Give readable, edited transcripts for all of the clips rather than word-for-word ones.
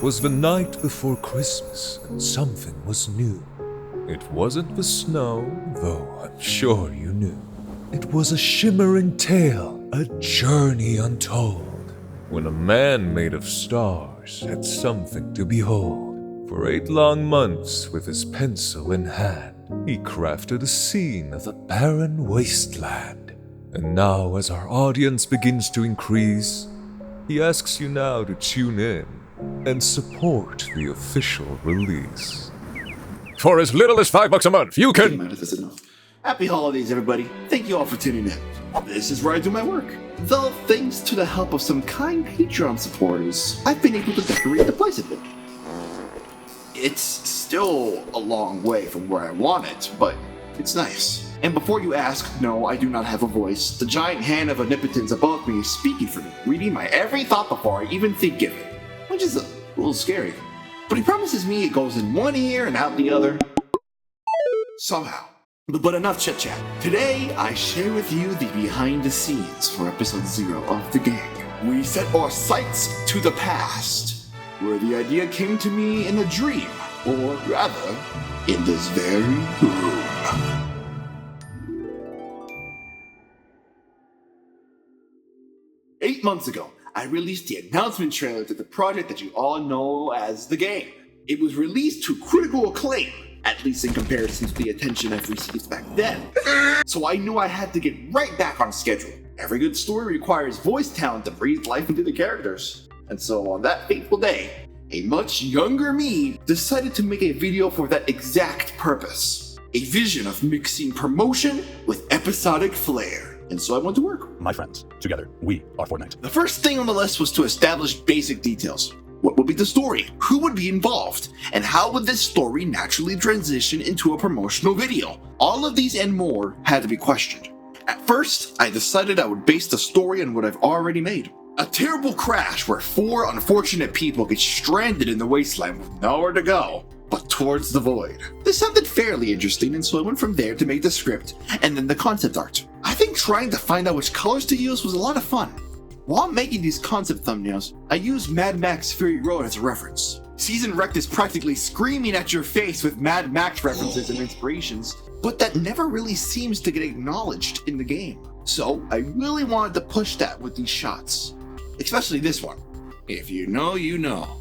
'Twas the night before Christmas, and something was new. It wasn't the snow, though I'm sure you knew. It was a shimmering tale, a journey untold, when a man made of stars had something to behold. For 8 long months, with his pencil in hand, he crafted a scene of a barren wasteland. And now, as our audience begins to increase, he asks you now to tune in and support the official release. For as little as $5 a month, you can... That's enough. Happy holidays, everybody. Thank you all for tuning in. This is where I do my work. Though, thanks to the help of some kind Patreon supporters, I've been able to decorate the place a bit. It's still a long way from where I want it, but it's nice. And before you ask, no, I do not have a voice. The giant hand of omnipotence above me is speaking for me, reading my every thought before I even think of it, which is a little scary. But he promises me it goes in one ear and out the other. Somehow. But enough chit-chat. Today, I share with you the behind the scenes for episode 0 of the game. We set our sights to the past, where the idea came to me in a dream, or rather, in this very room. Eight months ago, I released the announcement trailer to the project that you all know as the game. It was released to critical acclaim, at least in comparison to the attention I've received back then. So I knew I had to get right back on schedule. Every good story requires voice talent to breathe life into the characters. And so on that fateful day, a much younger me decided to make a video for that exact purpose. A vision of mixing promotion with episodic flair. And so I went to work. My friends, together, we are FORTNITE. The first thing on the list was to establish basic details. What would be the story? Who would be involved? And how would this story naturally transition into a promotional video? All of these and more had to be questioned. At first, I decided I would base the story on what I've already made. A terrible crash where 4 unfortunate people get stranded in the wasteland with nowhere to go but towards the void. This sounded fairly interesting, and so I went from there to make the script and then the concept art. I think trying to find out which colors to use was a lot of fun. While making these concept thumbnails, I used Mad Max Fury Road as a reference. Season Wrecked is practically screaming at your face with Mad Max references and inspirations, but that never really seems to get acknowledged in the game. So I really wanted to push that with these shots. Especially this one. If you know, you know.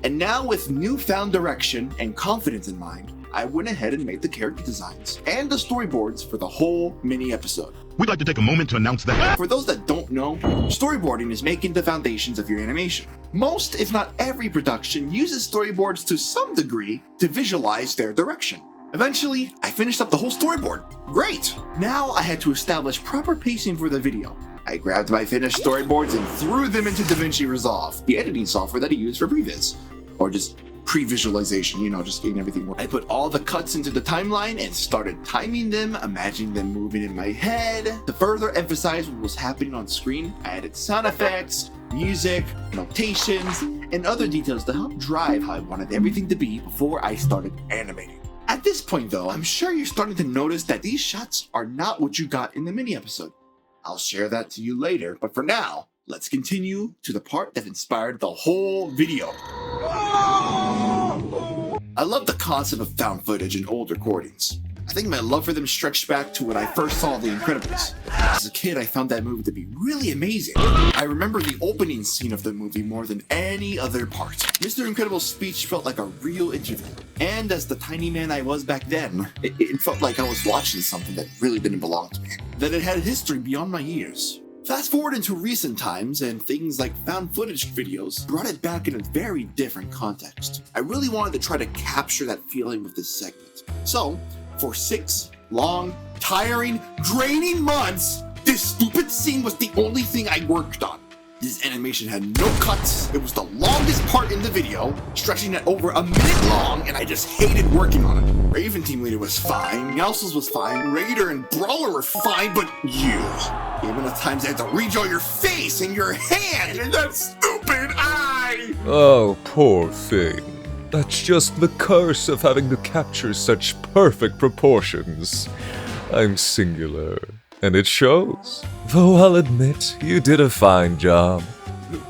And now with newfound direction and confidence in mind, I went ahead and made the character designs and the storyboards for the whole mini episode. We'd like to take a moment to announce that... For those that don't know, storyboarding is making the foundations of your animation. Most, if not every production, uses storyboards to some degree to visualize their direction. Eventually, I finished up the whole storyboard. Great! Now I had to establish proper pacing for the video. I grabbed my finished storyboards and threw them into DaVinci Resolve, the editing software that I use for previs, or just pre-visualization, just getting everything working. I put all the cuts into the timeline and started timing them, imagining them moving in my head. To further emphasize what was happening on screen, I added sound effects, music, notations, and other details to help drive how I wanted everything to be before I started animating. At this point though, I'm sure you're starting to notice that these shots are not what you got in the mini episode. I'll share that to you later, but for now, let's continue to the part that inspired the whole video. I love the concept of found footage in old recordings. I think my love for them stretched back to when I first saw The Incredibles. As a kid, I found that movie to be really amazing. I remember the opening scene of the movie more than any other part. Mr. Incredible's speech felt like a real interview. And as the tiny man I was back then, it felt like I was watching something that really didn't belong to me. That it had history beyond my years. Fast forward into recent times, and things like found footage videos brought it back in a very different context. I really wanted to try to capture that feeling with this segment. So, for 6 long, tiring, draining months, this stupid scene was the only thing I worked on. This animation had no cuts, it was the longest part in the video, stretching at over a minute long, and I just hated working on it. Raven Team Leader was fine, Meowscles was fine, Raider and Brawler were fine, but you. The amount of times I had to redraw your face and your hand and that stupid eye! Oh, poor thing. That's just the curse of having to capture such perfect proportions. I'm singular, and it shows. Though I'll admit, you did a fine job.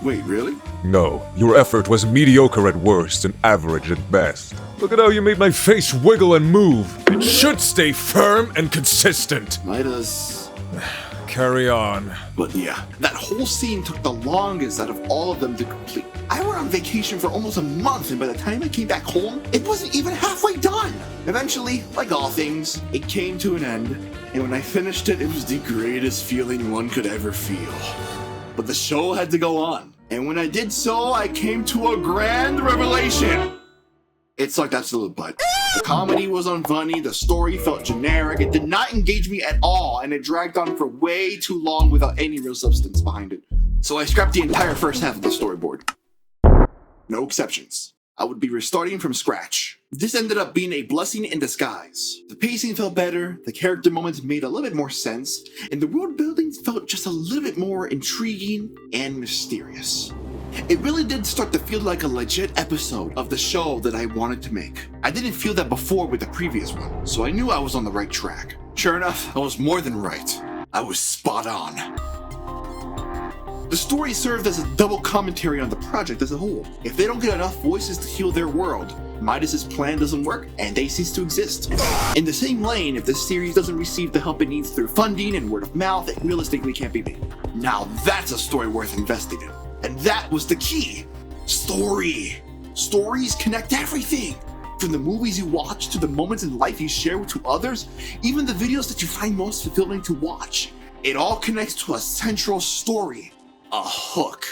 Wait, really? No, your effort was mediocre at worst and average at best. Look at how you made my face wiggle and move. It should stay firm and consistent. Midas. Carry on. But yeah, that whole scene took the longest out of all of them to complete. I went on vacation for almost a month, and by the time I came back home, it wasn't even halfway done. Eventually, like all things, it came to an end, and when I finished it, it was the greatest feeling one could ever feel. But the show had to go on, and when I did so, I came to a grand revelation. It sucked absolute butt. The comedy was unfunny, the story felt generic, it did not engage me at all, and it dragged on for way too long without any real substance behind it. So I scrapped the entire first half of the storyboard. No exceptions. I would be restarting from scratch. This ended up being a blessing in disguise. The pacing felt better, the character moments made a little bit more sense, and the world building felt just a little bit more intriguing and mysterious. It really did start to feel like a legit episode of the show that I wanted to make. I didn't feel that before with the previous one, so I knew I was on the right track. Sure enough, I was more than right. I was spot on. The story served as a double commentary on the project as a whole. If they don't get enough voices to heal their world, Midas' plan doesn't work and they cease to exist. In the same lane, if the series doesn't receive the help it needs through funding and word of mouth, it realistically can't be made. Now that's a story worth investing in. And that was the key. Story. Stories connect everything. From the movies you watch to the moments in life you share to others, even the videos that you find most fulfilling to watch. It all connects to a central story. A hook.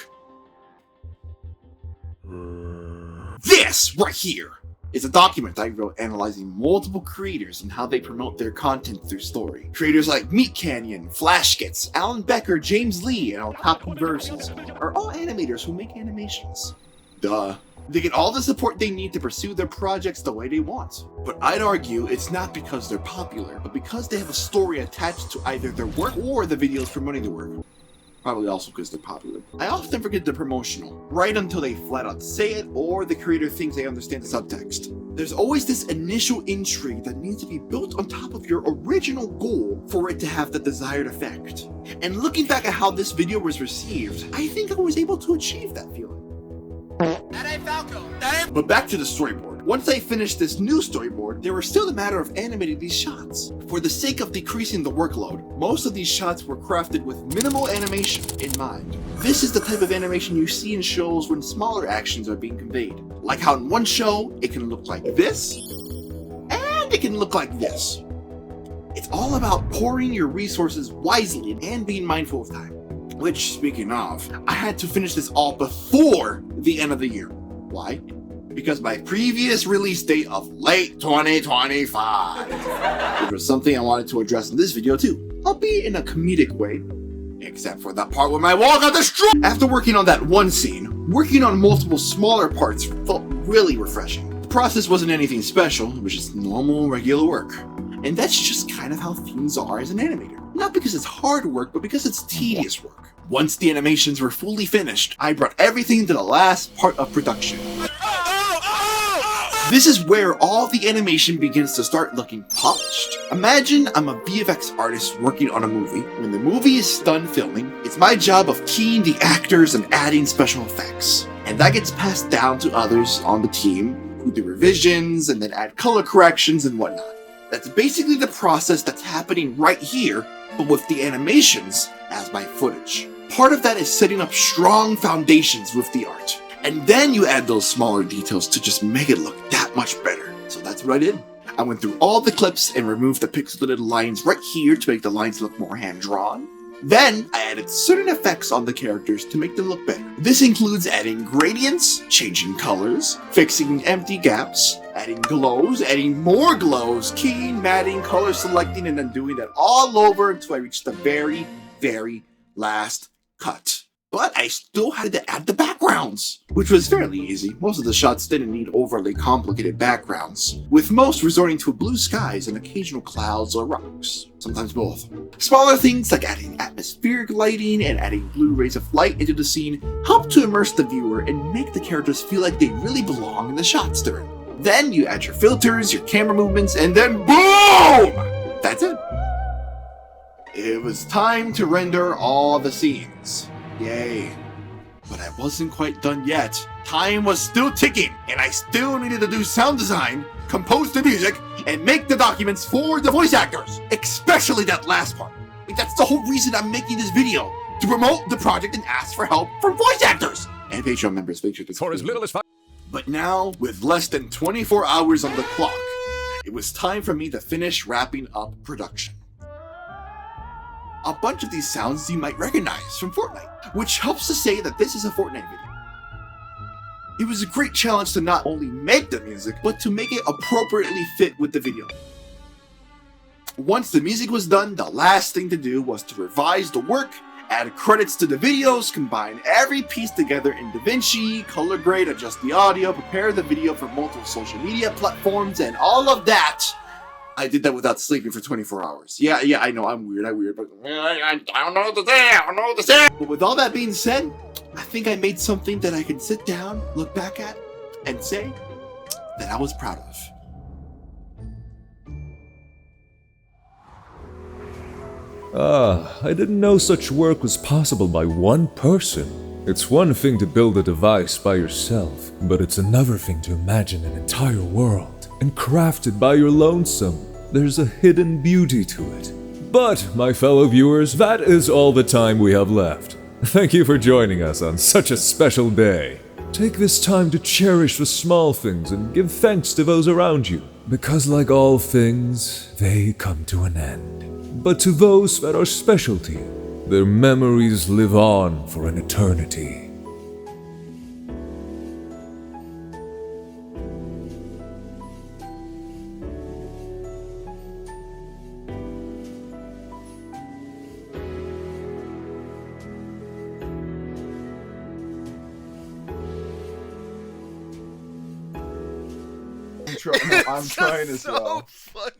This right here is a document I wrote analyzing multiple creators and how they promote their content through story. Creators like Meat Canyon, Flashkits, Alan Becker, James Lee, and Otaku Versus are all animators who make animations. Duh. They get all the support they need to pursue their projects the way they want. But I'd argue it's not because they're popular, but because they have a story attached to either their work or the videos promoting their work. Probably also because they're popular. I often forget the promotional, right until they flat out say it or the creator thinks they understand the subtext. There's always this initial intrigue that needs to be built on top of your original goal for it to have the desired effect. And looking back at how this video was received, I think I was able to achieve that feeling. That ain't Falco. But back to the storyboard. Once I finished this new storyboard, there was still the matter of animating these shots. For the sake of decreasing the workload, most of these shots were crafted with minimal animation in mind. This is the type of animation you see in shows when smaller actions are being conveyed. Like how in one show, it can look like this, and it can look like this. It's all about pouring your resources wisely and being mindful of time. Which, speaking of, I had to finish this all before the end of the year. Why? Because my previous release date of late 2025, which was something I wanted to address in this video too, albeit in a comedic way, except for that part where my wall got destroyed. After working on that one scene, working on multiple smaller parts felt really refreshing. The process wasn't anything special, it was just normal, regular work. And that's just kind of how things are as an animator. Not because it's hard work, but because it's tedious work. Once the animations were fully finished, I brought everything to the last part of production. This is where all the animation begins to start looking polished. Imagine I'm a VFX artist working on a movie. When the movie is done filming, it's my job of keying the actors and adding special effects. And that gets passed down to others on the team who do revisions and then add color corrections and whatnot. That's basically the process that's happening right here, but with the animations as my footage. Part of that is setting up strong foundations with the art. And then you add those smaller details to just make it look that much better. So that's what I did. I went through all the clips and removed the pixelated lines right here to make the lines look more hand-drawn. Then, I added certain effects on the characters to make them look better. This includes adding gradients, changing colors, fixing empty gaps, adding glows, adding more glows, keying, matting, color selecting, and then doing that all over until I reached the very, very last cut. But I still had to add the backgrounds, which was fairly easy. Most of the shots didn't need overly complicated backgrounds, with most resorting to blue skies and occasional clouds or rocks, sometimes both. Smaller things like adding atmospheric lighting and adding blue rays of light into the scene help to immerse the viewer and make the characters feel like they really belong in the shots they're in. Then you add your filters, your camera movements, and then BOOM! That's it. It was time to render all the scenes. Yay. But I wasn't quite done yet. Time was still ticking, and I still needed to do sound design, compose the music, and make the documents for the voice actors. Especially that last part. Like, that's the whole reason I'm making this video. To promote the project and ask for help from voice actors. And Patreon members, make sure to For as little as 5. But now, with less than 24 hours on the clock, it was time for me to finish wrapping up production. A bunch of these sounds you might recognize from Fortnite, which helps to say that this is a Fortnite video. It was a great challenge to not only make the music, but to make it appropriately fit with the video. Once the music was done, the last thing to do was to revise the work, add credits to the videos, combine every piece together in DaVinci, color grade, adjust the audio, prepare the video for multiple social media platforms, and all of that. I did that without sleeping for 24 hours. Yeah, I know, I'm weird, but I don't know what to say. But with all that being said, I think I made something that I can sit down, look back at, and say that I was proud of. I didn't know such work was possible by one person. It's one thing to build a device by yourself, but it's another thing to imagine an entire world and craft it by your lonesome. There's a hidden beauty to it. But, my fellow viewers, that is all the time we have left. Thank you for joining us on such a special day. Take this time to cherish the small things and give thanks to those around you, because like all things, they come to an end. But to those that are special to you, their memories live on for an eternity. I'm trying to so funny.